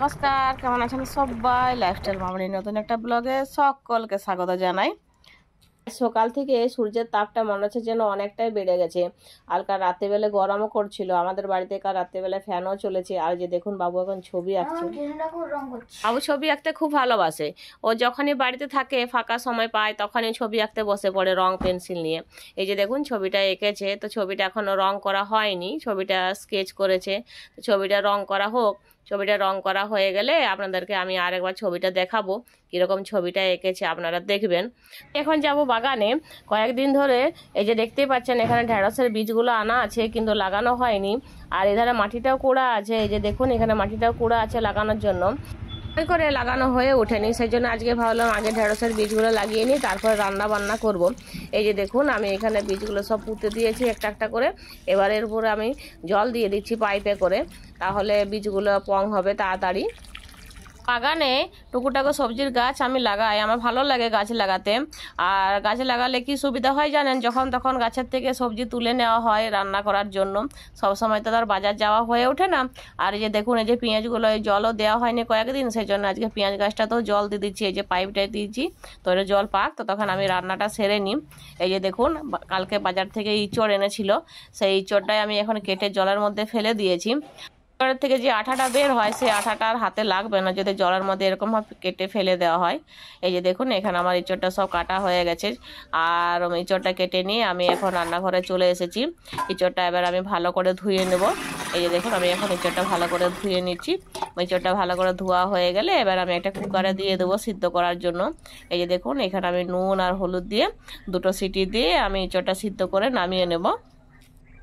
নমস্কার, কেমন আছেন সবাই? লাইফস্টাইল মামনির নতুন একটা ব্লগে সকলকে স্বাগত জানাই। সকাল থেকে সূর্যের তাপটা মনে হচ্ছে যেন অনেকটাই বেড়ে গেছে। আর কাল রাত্রেবেলা গরমও করছিল। আমাদের বাড়িতে কাল রাত্রেবেলা ফ্যানও চলেছে। আর যে দেখুন বাবু এখন ছবি আঁকছে। বাবু ছবি আঁকতে খুব ভালোবাসে। ও যখনই বাড়িতে থাকে ফাঁকা সময় পায় তখনই ছবি আঁকতে বসে পড়ে রং পেন্সিল নিয়ে। এই যে দেখুন ছবিটা এঁকেছে, তো ছবিটা এখনো রং করা হয়নি, ছবিটা স্কেচ করেছে। তো ছবিটা রং করা হোক, ছবিটা রং করা হয়ে গেলে আপনাদেরকে আমি আরেকবার ছবিটা দেখাবো কীরকম ছবিটা এঁকেছে, আপনারা দেখবেন। এখন যাব বাগানে। কয়েকদিন ধরে এই যে দেখতেই পাচ্ছেন এখানে ঢেঁড়সের বীজগুলো আনা আছে কিন্তু লাগানো হয়নি। আর এধারে মাটিটাও কুড়া আছে, এই যে দেখুন এখানে মাটিটাও কুড়া আছে লাগানোর জন্য, করে লাগানো হয়ে ওঠেনি। সেই জন্য আজকে ভাবলাম আগে ঢেঁড়সের বীজগুলো লাগিয়ে নিই, তারপরে রান্না বান্না করব। এই যে দেখুন আমি এখানে বীজগুলো সব পুঁতে দিয়েছি একটা একটা করে। এবার এর উপরে আমি জল দিয়ে দিচ্ছি পাইপে করে, তাহলে বীজগুলো পং হবে তাড়াতাড়ি। বাগানে টুকুটাকু সবজির গাছ আমি লাগাই, আমার ভালো লাগে গাছ লাগাতে। আর গাছ লাগালে কি সুবিধা হয় জানেন, যখন তখন গাছের থেকে সবজি তুলে নেওয়া হয় রান্না করার জন্য। সব সময় তো তার বাজার যাওয়া হয়ে ওঠে না। আর এই যে দেখুন এই যে পেঁয়াজগুলো জলও দেওয়া হয়নি কয়েকদিন, সেই জন্য আজকে পেঁয়াজ গাছটাতেও জল দিয়ে দিচ্ছি। এই যে পাইপটাই দিয়েছি, তো এটা জল পাক, তো তখন আমি রান্নাটা সেরে নিই। এই যে দেখুন কালকে বাজার থেকে ইঁচড় এনেছিল, সেই ইঁচড়টাই আমি এখন কেটে জলের মধ্যে ফেলে দিয়েছি। থেকে যে আঠাটা বের হয় সেই আঠাটা আর হাতে লাগবে না যদি জলের মধ্যে এরকম ভাবে কেটে ফেলে দেওয়া হয়। এই যে দেখুন এখানে আমার ইঁচড়টা সব কাটা হয়ে গেছে। আর ইঁচড়টা কেটে নিয়ে আমি এখন রান্নাঘরে চলে এসেছি। ইঁচড়টা এবার আমি ভালো করে ধুয়ে নেব। এই যে দেখুন আমি এখন ইঁচড়টা ভালো করে ধুয়ে নিচ্ছি। ইঁচড়টা ভালো করে ধোয়া হয়ে গেলে এবার আমি একটা কুকারে দিয়ে দেবো সিদ্ধ করার জন্য। এই যে দেখুন এখানে আমি নুন আর হলুদ দিয়ে দুটো সিটি দিয়ে আমি ইঁচড়টা সিদ্ধ করে নামিয়ে নেব।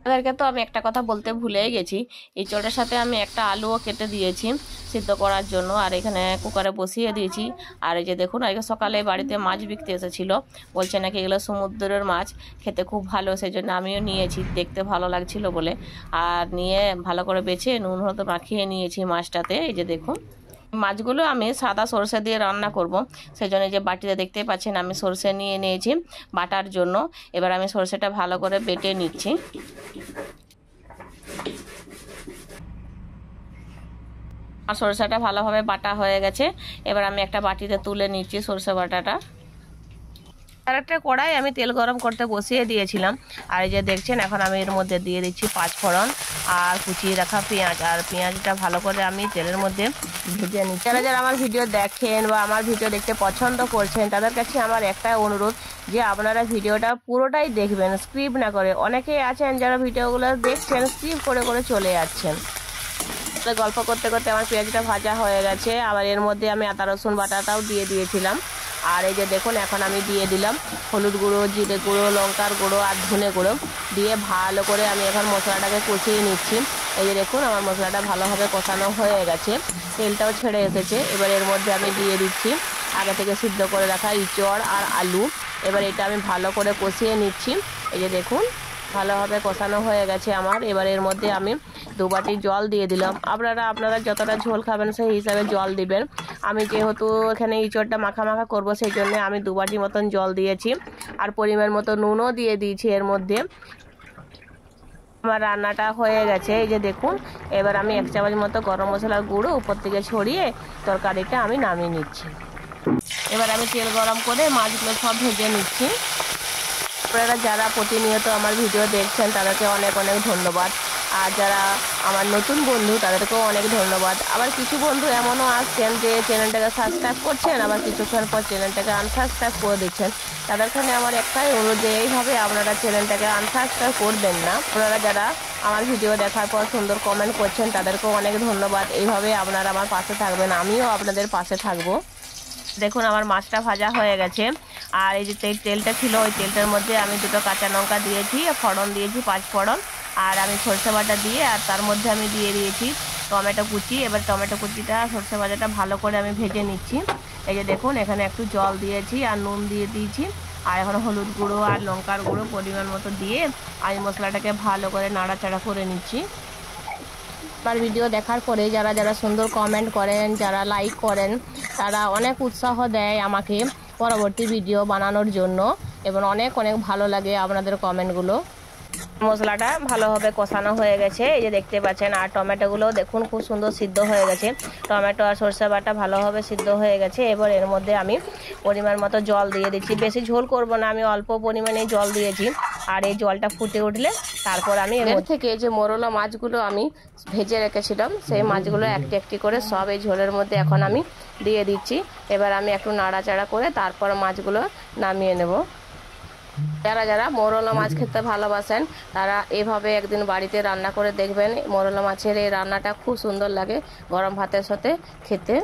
তাদেরকে তো আমি একটা কথা বলতে ভুলেই গেছি, ইঁচড়ের সাথে আমি একটা আলুও কেটে দিয়েছি সিদ্ধ করার জন্য, আর এখানে কুকারে বসিয়ে দিয়েছি। আর এই যে দেখুন আজকে সকালে বাড়িতে মাছ বিকতে এসেছিলো, বলছে নাকি এগুলো সমুদ্রের মাছ, খেতে খুব ভালো, সেই জন্য আমিও নিয়েছি, দেখতে ভালো লাগছিল বলে। আর নিয়ে ভালো করে বেছে নুন হলুদ মাখিয়ে নিয়েছি মাছটাতে। এই যে দেখুন মাছগুলো আমি সাদা সরষে দিয়ে রান্না করব, সেই জন্য যে বাটিতে দেখতে পাচ্ছেন আমি সরষে নিয়ে নিয়েছি বাটার জন্য। এবার আমি সরষেটা ভালো করে বেটে নিচ্ছি। আর সরষেটা ভালোভাবে বাটা হয়ে গেছে, এবার আমি একটা বাটিতে তুলে নিচ্ছি সরষে বাটাটা। আর একটা কড়াই আমি তেল গরম করতে বসিয়ে দিয়েছিলাম। আর এই যে দেখছেন এখন আমি এর মধ্যে দিয়ে দিচ্ছি পাঁচফোড়ন আর কুচিয়ে রাখা পেঁয়াজ। আর পেঁয়াজটা ভালো করে আমি তেলের মধ্যে ভেজে নিচ্ছি। যারা যারা আমার ভিডিও দেখেন বা আমার ভিডিও দেখতে পছন্দ করছেন তাদের কাছে আমার একটাই অনুরোধ যে আপনারা ভিডিওটা পুরোটাই দেখবেন, স্কিপ না করে। অনেকেই আছেন যারা ভিডিওগুলো দেখছেন স্কিপ করে করে চলে যাচ্ছেন। গল্প করতে করতে আমার পেঁয়াজটা ভাজা হয়ে গেছে। আবার এর মধ্যে আমি আদা রসুন বাটাটাও দিয়ে দিয়েছিলাম। আর এই যে দেখুন এখন আমি দিয়ে দিলাম হলুদ গুঁড়ো, জিরে গুঁড়ো, লঙ্কার গুঁড়ো আর ধনে গুঁড়ো দিয়ে ভালো করে আমি এখন মশলাটাকে কষিয়ে নিচ্ছি। এই যে দেখুন আমার মশলাটা ভালোভাবে কষানো হয়ে গেছে, তেলটাও ছেড়ে এসেছে। এবার এর মধ্যে আমি দিয়ে দিচ্ছি আগে থেকে সিদ্ধ করে রাখা ইঁচড় আর আলু। এবার এটা আমি ভালো করে কষিয়ে নিচ্ছি। এই যে দেখুন ভালোভাবে কষানো হয়ে গেছে আমার। এবার এর মধ্যে আমি 2 বাটি জল দিয়ে দিলাম। আপনারা যতটা ঝোল খাবেন সেই হিসাবে জল দিবেন। আমি যেহেতু এখানে ইঁচড়টা মাখা মাখা করবো সেই জন্য আমি 2 বাটি মতন জল দিয়েছি। আর পরিমাণ মতো নুনও দিয়ে দিয়েছি এর মধ্যে। আমার রান্নাটা হয়ে গেছে। এই যে দেখুন এবার আমি 1 চামচ মতো গরম মশলার গুঁড়ো উপর থেকে ছড়িয়ে তরকারিটা আমি নামিয়ে নিচ্ছি। এবার আমি তেল গরম করে মাছগুলো সব ভেজে নিচ্ছি। আপনারা যারা প্রতিনিয়ত আমার ভিডিও দেখছেন তাদেরকে অনেক অনেক ধন্যবাদ। আর যারা আমার নতুন বন্ধু তাদেরকেও অনেক ধন্যবাদ। আবার কিছু বন্ধু এমনও আসছেন যে চ্যানেলটাকে সাবস্ক্রাইব করছেন, আবার কিছুক্ষণ পর চ্যানেলটাকে আনসাবস্ক্রাইব করে দিচ্ছেন। তাদেরখানে আমার একটাই অনুরোধ যে এইভাবে আপনারা চ্যানেলটাকে আনসাবস্ক্রাইব করবেন না। আপনারা যারা আমার ভিডিও দেখার পর সুন্দর কমেন্ট করছেন তাদেরকেও অনেক ধন্যবাদ। এইভাবে আপনারা আমার পাশে থাকবেন, আমিও আপনাদের পাশে থাকবো। দেখুন আমার মাছটা ভাজা হয়ে গেছে। আর এই যে তেলটা ছিল ওই তেলটার মধ্যে আমি 2টো কাঁচা লঙ্কা দিয়েছি, ফোড়ন দিয়েছি 5 ফোড়ন, আর আমি সরষে বাটা দিয়ে আর তার মধ্যে আমি দিয়ে দিয়েছি টমেটো কুচি। এবার টমেটো কুচিটা সরষে বাটাটা ভালো করে আমি ভেজে নিচ্ছি। এই যে দেখুন এখানে একটু জল দিয়েছি আর নুন দিয়ে দিয়েছি। আর এখন হলুদ গুঁড়ো আর লঙ্কার গুঁড়ো পরিমাণ মতো দিয়ে আমি মশলাটাকে ভালো করে নাড়াচাড়া করে নিচ্ছি। আমার ভিডিও দেখার পরে যারা যারা সুন্দর কমেন্ট করেন, যারা লাইক করেন, তারা অনেক উৎসাহ দেয় আমাকে পরবর্তী ভিডিও বানানোর জন্য এবং অনেক অনেক ভালো লাগে আপনাদের কমেন্টগুলো। মশলাটা ভালোভাবে কষানো হয়ে গেছে, এই যে দেখতে পাচ্ছেন। আর টমেটোগুলো দেখুন খুব সুন্দর সিদ্ধ হয়ে গেছে। টমেটো আর সরষে বাটা ভালোভাবে সিদ্ধ হয়ে গেছে। এবার এর মধ্যে আমি পরিমাণ মতো জল দিয়ে দিচ্ছি। বেশি ঝোল করব না, আমি অল্প পরিমাণে জল দিয়েছি। আর এই জলটা ফুটে উঠলে তারপর আমি এর থেকে যে মোরলা মাছগুলো আমি ভেজে রেখেছিলাম সেই মাছগুলো একটি একটি করে সব এই ঝোলের মধ্যে এখন আমি দিয়ে দিচ্ছি। এবার আমি একটু নাড়াচাড়া করে তারপর মাছগুলো নামিয়ে নেব। যারা যারা মোরলা মাছ খেতে ভালোবাসেন তারা এভাবে একদিন বাড়িতে রান্না করে দেখবেন। মোরলা মাছের এই রান্নাটা খুব সুন্দর লাগে গরম ভাতের সাথে খেতে।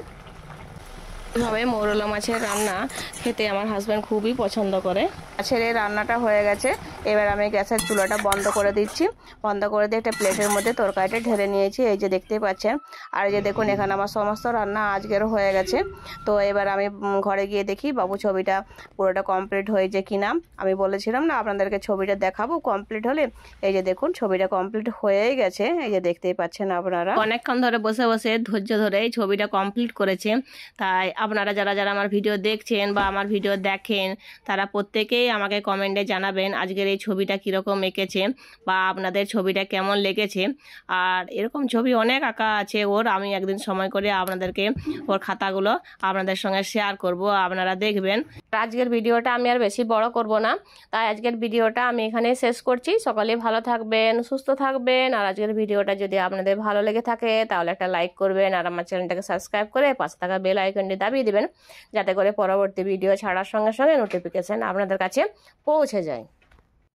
এভাবে মোরলা মাছের রান্না খেতে আমার হাজব্যান্ড খুবই পছন্দ করে। মাছের এই রান্নাটা হয়ে গেছে, এবার আমি গ্যাসের চুলাটা বন্ধ করে দিচ্ছি। বন্ধ করে দিয়ে একটা প্লেটের মধ্যে তরকারিটা ঢেলে নিয়েছি, এই যে দেখতেই পাচ্ছেন। আর এই যে দেখুন এখানে আমার সমস্ত রান্না আজকের হয়ে গেছে। তো এবার আমি ঘরে গিয়ে দেখি বাবু ছবিটা পুরোটা কমপ্লিট হয়েছে কিনা। আমি বলেছিলাম না আপনাদেরকে ছবিটা দেখাবো কমপ্লিট হলে। এই যে দেখুন ছবিটা কমপ্লিট হয়েই গেছে, এই যে দেখতেই পাচ্ছেন আপনারা। অনেকক্ষণ ধরে বসে বসে ধৈর্য ধরে এই ছবিটা কমপ্লিট করেছে। তাই আপনারা যারা যারা আমার ভিডিও দেখছেন বা আমার ভিডিও দেখেন তারা প্রত্যেকেই আমাকে কমেন্টে জানাবেন আজকের এই ছবিটা কীরকম এঁকেছে বা আপনাদের ছবিটা কেমন লেগেছে। আর এরকম ছবি অনেক আঁকা আছে ওর, আমি একদিন সময় করে আপনাদেরকে ওর খাতাগুলো আপনাদের সঙ্গে শেয়ার করব, আপনারা দেখবেন। আজকের ভিডিওটা আমি আর বেশি বড় করব না, তাই আজকের ভিডিওটা আমি এখানে শেষ করছি। সকলে ভালো থাকবেন, সুস্থ থাকবেন। আর আজকের ভিডিওটা যদি আপনাদের ভালো লেগে থাকে তাহলে একটা লাইক করবেন আর আমার চ্যানেলটাকে সাবস্ক্রাইব করে পাশে থাকা বেল আইকনটি দাবিয়ে দিবেন, যাতে করে পরবর্তী ভিডিও ছাড়ার সঙ্গে সঙ্গে নোটিফিকেশন আপনাদের কাছে পৌঁছে যায়।